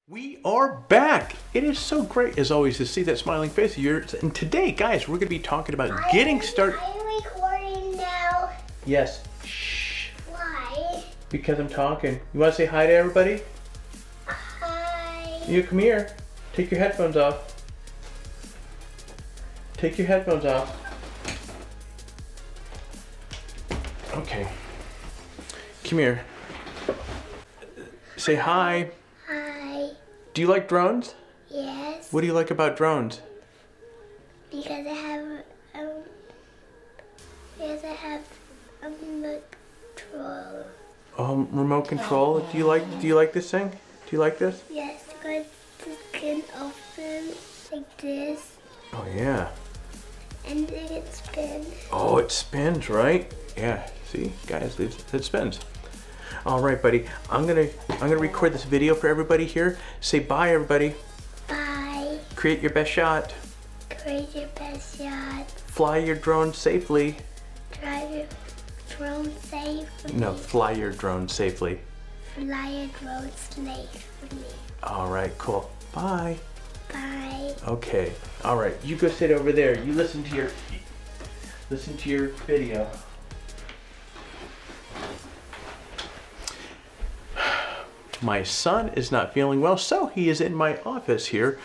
We are back! It is so great as always to see that smiling face of yours. And today, guys, we're going to be talking about getting started. Are you recording now? Yes. Shh. Why? Because I'm talking. You want to say hi to everybody? Hi. You come here. Take your headphones off. Take your headphones off. Okay. Come here. Say hi. Hi. Do you like drones? Yes. What do you like about drones? Because I have a remote control. Remote control. Do you like this thing? Do you like this? Yes, because it can open like this. Oh yeah. And then it spins. Oh, it spins, right? Yeah. See, guys, it spins. All right, buddy. I'm gonna record this video for everybody here. Say bye, everybody. Bye. Create your best shot. Create your best shot. Fly your drone safely. Drive your drone safely. No, fly your drone safely. Fly your drone safely. All right, cool. Bye. Bye. Okay. All right. You go sit over there. You listen to your video. My son is not feeling well, so he is in my office here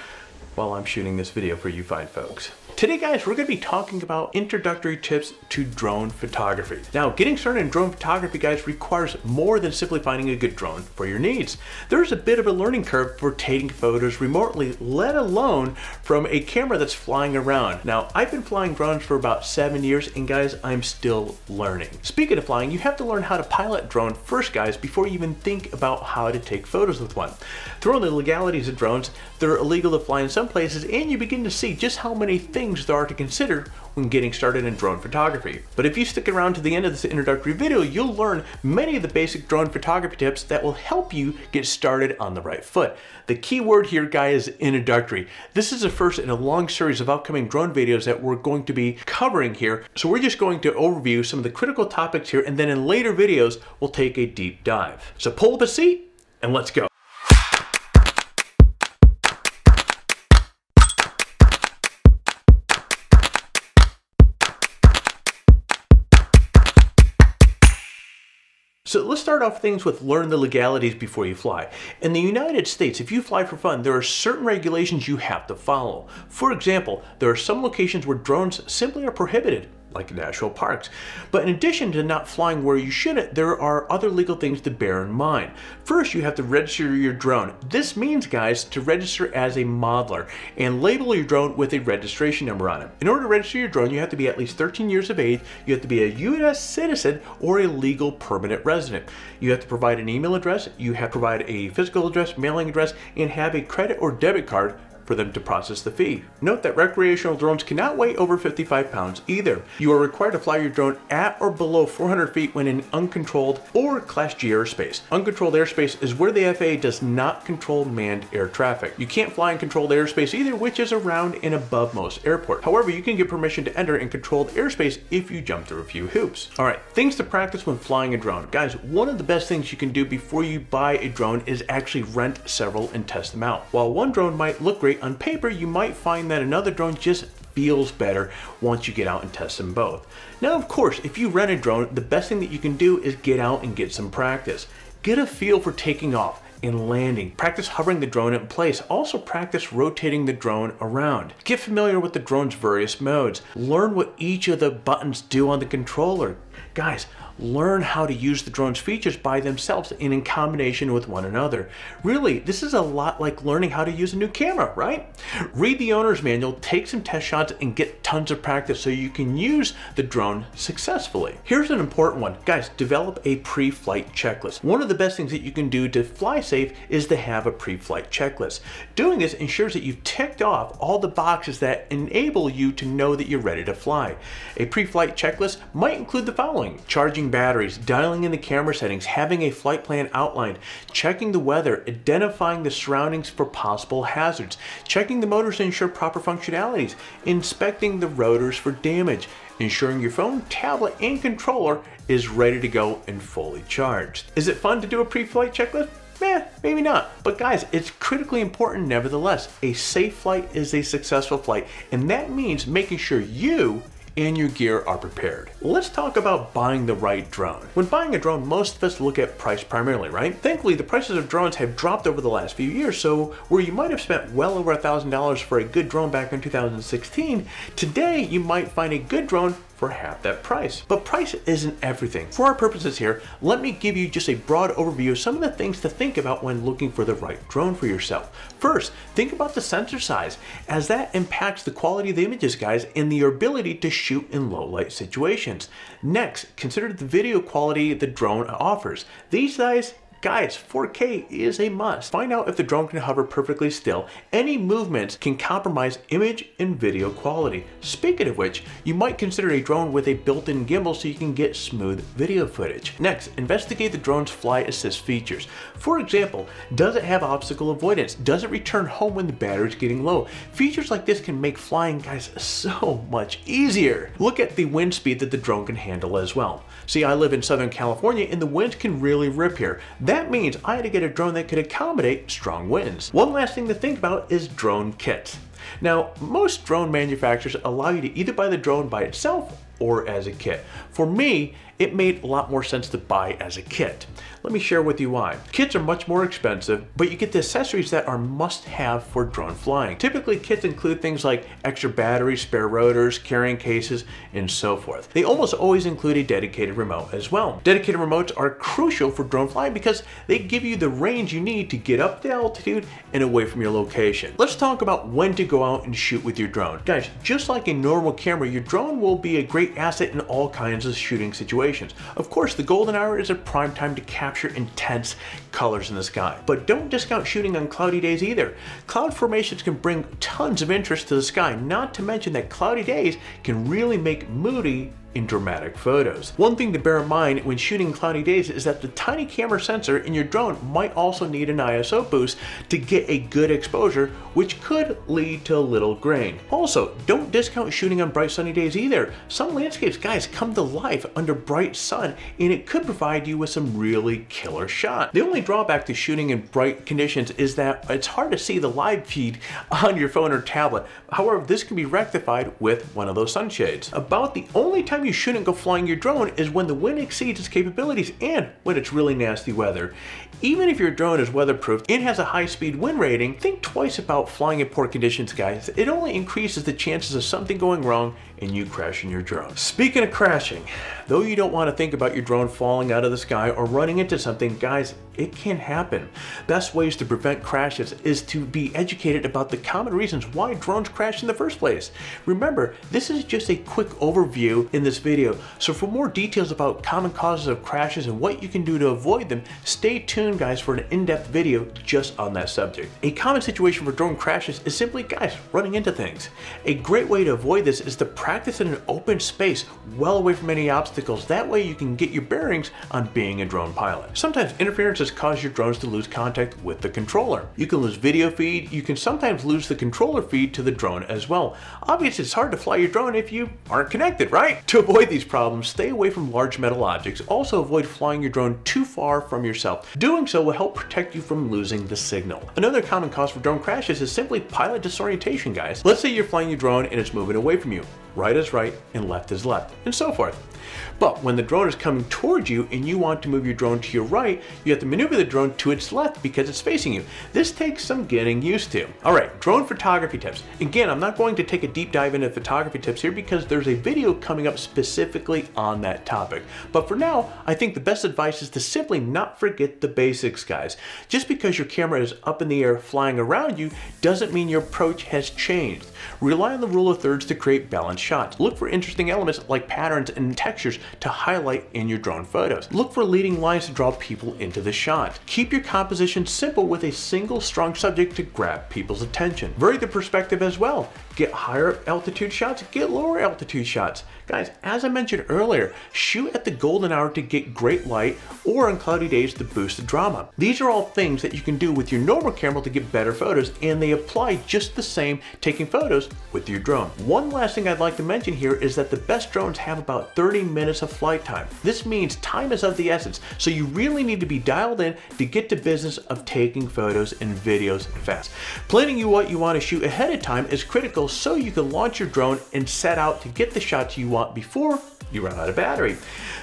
while I'm shooting this video for you fine folks. Today, guys, we're going to be talking about introductory tips to drone photography. Now, getting started in drone photography, guys, requires more than simply finding a good drone for your needs. There's a bit of a learning curve for taking photos remotely, let alone from a camera that's flying around. Now, I've been flying drones for about 7 years, and guys, I'm still learning. Speaking of flying, you have to learn how to pilot a drone first, guys, before you even think about how to take photos with one. Throw in the legalities of drones, they're illegal to fly in some places, and you begin to see just how many things there are to consider when getting started in drone photography. But if you stick around to the end of this introductory video, you'll learn many of the basic drone photography tips that will help you get started on the right foot. The key word here, guys, is introductory. This is the first in a long series of upcoming drone videos that we're going to be covering here. So we're just going to overview some of the critical topics here, and then in later videos, we'll take a deep dive. So pull up a seat and let's go. So let's start off things with learn the legalities before you fly. In the United States, if you fly for fun, there are certain regulations you have to follow. For example, there are some locations where drones simply are prohibited, like national parks. But in addition to not flying where you shouldn't, there are other legal things to bear in mind. First, you have to register your drone. This means, guys, to register as a modeler and label your drone with a registration number on it. In order to register your drone, you have to be at least 13 years of age, you have to be a U.S. citizen or a legal permanent resident. You have to provide an email address, you have to provide a physical address, mailing address, and have a credit or debit card for them to process the fee. Note that recreational drones cannot weigh over 55 pounds either. You are required to fly your drone at or below 400 feet when in uncontrolled or Class G airspace. Uncontrolled airspace is where the FAA does not control manned air traffic. You can't fly in controlled airspace either, which is around and above most airports. However, you can get permission to enter in controlled airspace if you jump through a few hoops. All right, things to practice when flying a drone. Guys, one of the best things you can do before you buy a drone is actually rent several and test them out. While one drone might look great on paper, you might find that another drone just feels better once you get out and test them both. Now, of course, if you rent a drone, the best thing that you can do is get out and get some practice. Get a feel for taking off and landing. Practice hovering the drone in place. Also practice rotating the drone around. Get familiar with the drone's various modes. Learn what each of the buttons do on the controller. Guys, learn how to use the drone's features by themselves and in combination with one another. Really, this is a lot like learning how to use a new camera, right? Read the owner's manual, take some test shots, and get tons of practice so you can use the drone successfully. Here's an important one. Guys, develop a pre-flight checklist. One of the best things that you can do to fly safe is to have a pre-flight checklist. Doing this ensures that you've ticked off all the boxes that enable you to know that you're ready to fly. A pre-flight checklist might include the following: charging batteries, dialing in the camera settings, having a flight plan outlined, checking the weather, identifying the surroundings for possible hazards, checking the motors to ensure proper functionalities, inspecting the rotors for damage, ensuring your phone, tablet, and controller is ready to go and fully charged. Is it fun to do a pre-flight checklist? Maybe not. But guys, it's critically important nevertheless. A safe flight is a successful flight, and that means making sure you and your gear are prepared. Let's talk about buying the right drone. When buying a drone, most of us look at price primarily, right? Thankfully, the prices of drones have dropped over the last few years, so where you might have spent well over $1,000 for a good drone back in 2016, today you might find a good drone for half that price. But price isn't everything. For our purposes here, let me give you just a broad overview of some of the things to think about when looking for the right drone for yourself. First, think about the sensor size, as that impacts the quality of the images, guys, and your ability to shoot in low light situations. Next, consider the video quality the drone offers. These guys, 4K is a must. Find out if the drone can hover perfectly still. Any movements can compromise image and video quality. Speaking of which, you might consider a drone with a built-in gimbal so you can get smooth video footage. Next, investigate the drone's flight assist features. For example, does it have obstacle avoidance? Does it return home when the battery is getting low? Features like this can make flying, guys, so much easier. Look at the wind speed that the drone can handle as well. See, I live in Southern California and the winds can really rip here. That means I had to get a drone that could accommodate strong winds. One last thing to think about is drone kits. Now, most drone manufacturers allow you to either buy the drone by itself or as a kit. For me, it made a lot more sense to buy as a kit. Let me share with you why. Kits are much more expensive, but you get the accessories that are must-have for drone flying. Typically, kits include things like extra batteries, spare rotors, carrying cases, and so forth. They almost always include a dedicated remote as well. Dedicated remotes are crucial for drone flying because they give you the range you need to get up to altitude and away from your location. Let's talk about when to go out and shoot with your drone. Guys, just like a normal camera, your drone will be a great asset in all kinds of shooting situations. Of course, the golden hour is a prime time to capture intense colors in the sky. But don't discount shooting on cloudy days either. Cloud formations can bring tons of interest to the sky, not to mention that cloudy days can really make moody in dramatic photos. One thing to bear in mind when shooting cloudy days is that the tiny camera sensor in your drone might also need an ISO boost to get a good exposure, which could lead to a little grain. Also, don't discount shooting on bright sunny days either. Some landscapes, guys, come to life under bright sun and it could provide you with some really killer shots. The only drawback to shooting in bright conditions is that it's hard to see the live feed on your phone or tablet. However, this can be rectified with one of those sunshades. About the only time you shouldn't go flying your drone is when the wind exceeds its capabilities and when it's really nasty weather. Even if your drone is weatherproof and has a high-speed wind rating, think twice about flying in poor conditions, guys. It only increases the chances of something going wrong and you crashing your drone. Speaking of crashing, though you don't want to think about your drone falling out of the sky or running into something, guys, it can happen. Best ways to prevent crashes is to be educated about the common reasons why drones crash in the first place. Remember, this is just a quick overview in this video, so for more details about common causes of crashes and what you can do to avoid them, stay tuned, guys, for an in-depth video just on that subject. A common situation for drone crashes is simply, guys, running into things. A great way to avoid this is to practice in an open space well away from any obstacles. That way you can get your bearings on being a drone pilot. Sometimes interferences cause your drones to lose contact with the controller. You can lose video feed. You can sometimes lose the controller feed to the drone as well. Obviously, it's hard to fly your drone if you aren't connected, right? To avoid these problems, stay away from large metal objects. Also avoid flying your drone too far from yourself. Doing so will help protect you from losing the signal. Another common cause for drone crashes is simply pilot disorientation, guys. Let's say you're flying your drone and it's moving away from you. Right is right and left is left, and so forth. But when the drone is coming towards you and you want to move your drone to your right, you have to maneuver the drone to its left because it's facing you. This takes some getting used to. All right, drone photography tips. Again, I'm not going to take a deep dive into photography tips here because there's a video coming up specifically on that topic. But for now, I think the best advice is to simply not forget the basics, guys. Just because your camera is up in the air flying around you doesn't mean your approach has changed. Rely on the rule of thirds to create balanced shots. Look for interesting elements like patterns and textures to highlight in your drone photos. Look for leading lines to draw people into the shot. Keep your composition simple with a single strong subject to grab people's attention. Vary the perspective as well. Get higher altitude shots, get lower altitude shots. Guys, as I mentioned earlier, shoot at the golden hour to get great light or on cloudy days to boost the drama. These are all things that you can do with your normal camera to get better photos, and they apply just the same taking photos with your drone. One last thing I'd like to mention here is that the best drones have about 30 minutes of flight time. This means time is of the essence, so you really need to be dialed dialed in to get to business of taking photos and videos fast. Planning what you want to shoot ahead of time is critical so you can launch your drone and set out to get the shots you want before you run out of battery.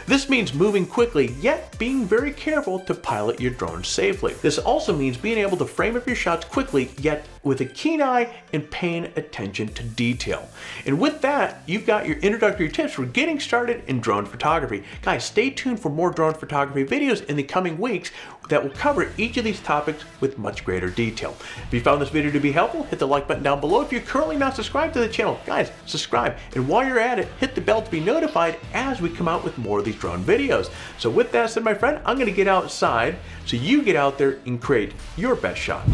This means moving quickly, yet being very careful to pilot your drone safely. This also means being able to frame up your shots quickly, yet with a keen eye and paying attention to detail. And with that, you've got your introductory tips for getting started in drone photography. Guys, stay tuned for more drone photography videos in the coming weeks that will cover each of these topics with much greater detail. If you found this video to be helpful, hit the like button down below. If you're currently not subscribed to the channel, guys, subscribe. And while you're at it, hit the bell to be notified as we come out with more of these drone videos. So with that said, my friend, I'm gonna get outside so you get out there and create your best shot.